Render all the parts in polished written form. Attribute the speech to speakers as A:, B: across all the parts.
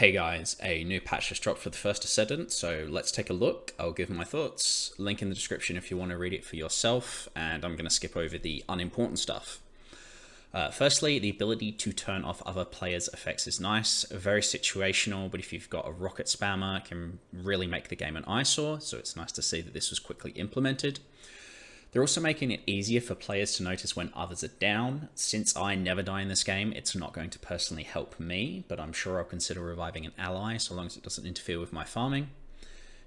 A: Hey guys, a new patch just dropped for the first Ascendant, so let's take a look. I'll give my thoughts. Link in the description if you want to read it for yourself, and I'm going to skip over the unimportant stuff. Firstly, the ability to turn off other players' effects is nice. Very situational, but if you've got a rocket spammer, it can really make the game an eyesore, so it's nice to see that this was quickly implemented. They're also making it easier for players to notice when others are down. Since I never die in this game, it's not going to personally help me, but I'm sure I'll consider reviving an ally so long as it doesn't interfere with my farming.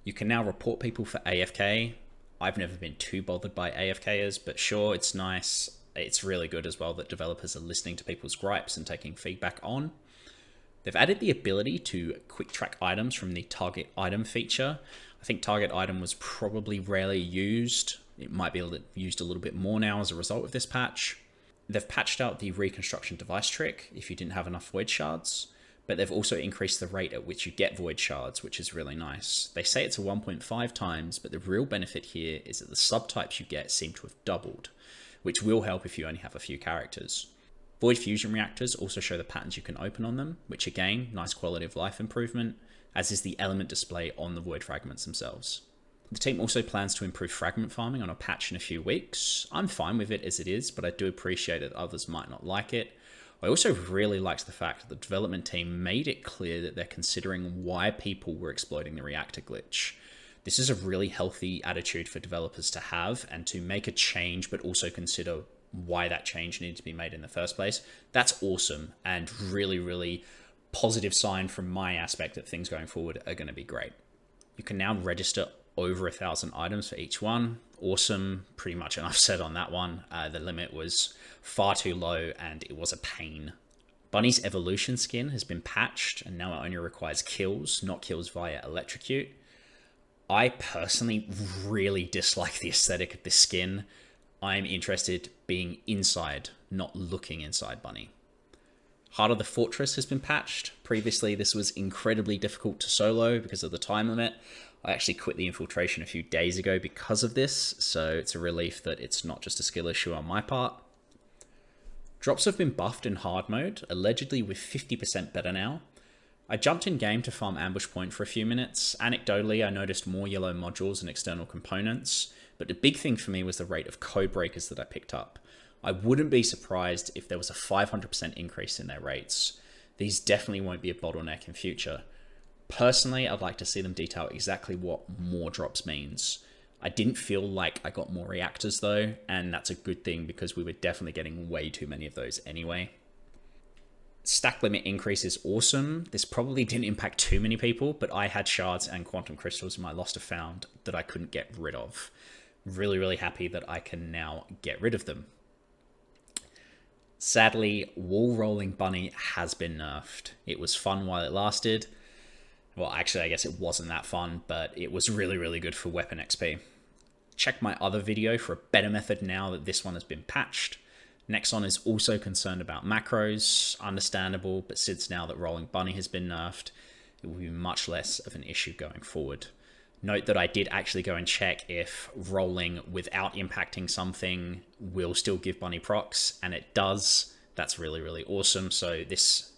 A: You can now report people for AFK. I've never been too bothered by AFKers, but sure, it's nice. It's really good as well that developers are listening to people's gripes and taking feedback on. They've added the ability to quick track items from the target item feature. I think target item was probably rarely used. It might be used a little bit more now as a result of this patch. They've patched out the reconstruction device trick if you didn't have enough void shards, but they've also increased the rate at which you get void shards, which is really nice. They say it's a 1.5 times, but the real benefit here is that the subtypes you get seem to have doubled, which will help if you only have a few characters. Void fusion reactors also show the patterns you can open on them, which again, nice quality of life improvement, as is the element display on the void fragments themselves. The team also plans to improve fragment farming on a patch in a few weeks. I'm fine with it as it is, but I do appreciate that others might not like it. I also really liked the fact that the development team made it clear that they're considering why people were exploiting the reactor glitch. This is a really healthy attitude for developers to have, and to make a change but also consider why that change needed to be made in the first place. That's awesome, and really positive sign from my aspect that things going forward are going to be great. You can now register over 1,000 items for each one. Awesome. Pretty much enough said on that one. The limit was far too low and it was a pain. Bunny's evolution skin has been patched and now it only requires kills, not kills via electrocute. I personally really dislike the aesthetic of this skin. I'm interested being inside, not looking inside Bunny. Heart of the Fortress has been patched. Previously, this was incredibly difficult to solo because of the time limit. I actually quit the infiltration a few days ago because of this, so it's a relief that it's not just a skill issue on my part. Drops have been buffed in hard mode, allegedly with 50% better now. I jumped in game to farm Ambush Point for a few minutes. Anecdotally, I noticed more yellow modules and external components, but the big thing for me was the rate of code breakers that I picked up. I wouldn't be surprised if there was a 500% increase in their rates. These definitely won't be a bottleneck in future. Personally, I'd like to see them detail exactly what more drops means. I didn't feel like I got more reactors though, and that's a good thing because we were definitely getting way too many of those anyway. Stack limit increase is awesome. This probably didn't impact too many people, but I had shards and quantum crystals in my Lost to Found that I couldn't get rid of. Really happy that I can now get rid of them. Sadly, wall rolling Bunny has been nerfed. It was fun while it lasted. Well, actually, I guess it wasn't that fun, but it was really good for weapon XP. Check my other video for a better method now that this one has been patched. Nexon is also concerned about macros, understandable, but since now that Rolling Bunny has been nerfed, it will be much less of an issue going forward. Note that I did actually go and check if rolling without impacting something will still give Bunny procs, and it does. That's really awesome, so this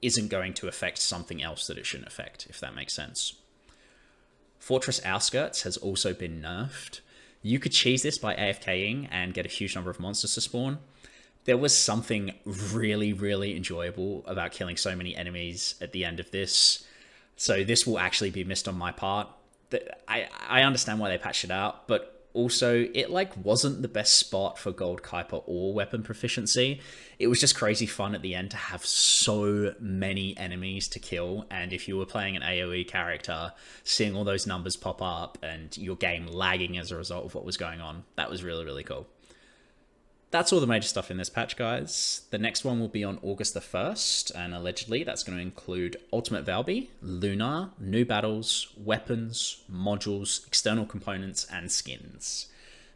A: isn't going to affect something else that it shouldn't affect, if that makes sense. Fortress Outskirts has also been nerfed. You could cheese this by AFKing and get a huge number of monsters to spawn. There was something really enjoyable about killing so many enemies at the end of this, so this will actually be missed on my part. I understand why they patched it out, but also it wasn't the best spot for Gold Kuiper or weapon proficiency. It was just crazy fun at the end to have so many enemies to kill, and if you were playing an AoE character, seeing all those numbers pop up and your game lagging as a result of what was going on, that was really cool. That's all the major stuff in this patch, guys. The next one will be on August the 1st, and allegedly that's going to include Ultimate Valby, Lunar, new battles, weapons, modules, external components, and skins.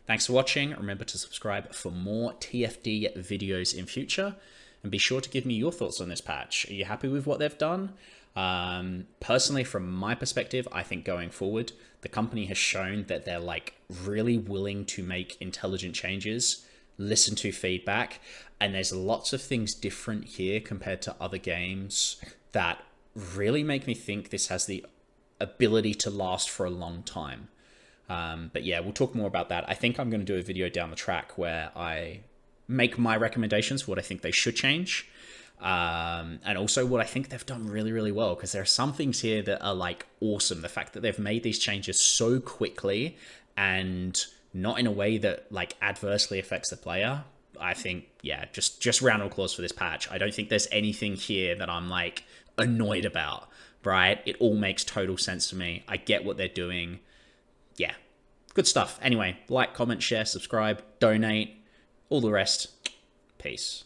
A: Thanks for watching. Remember to subscribe for more TFD videos in future, and be sure to give me your thoughts on this patch. Are you happy with what they've done? Personally, from my perspective, I think going forward, the company has shown that they're really willing to make intelligent changes, listen to feedback, and there's lots of things different here compared to other games that really make me think this has the ability to last for a long time. But yeah, we'll talk more about that. I think I'm going to do a video down the track where I make my recommendations for what I think they should change. And also what I think they've done really, really well, because there are some things here that are like awesome. The fact that they've made these changes so quickly and not in a way that like adversely affects the player. I think, yeah, just round of applause for this patch. I don't think there's anything here that I'm like annoyed about, right? It all makes total sense to me. I get what they're doing. Yeah, good stuff. Anyway, like, comment, share, subscribe, donate, all the rest. Peace.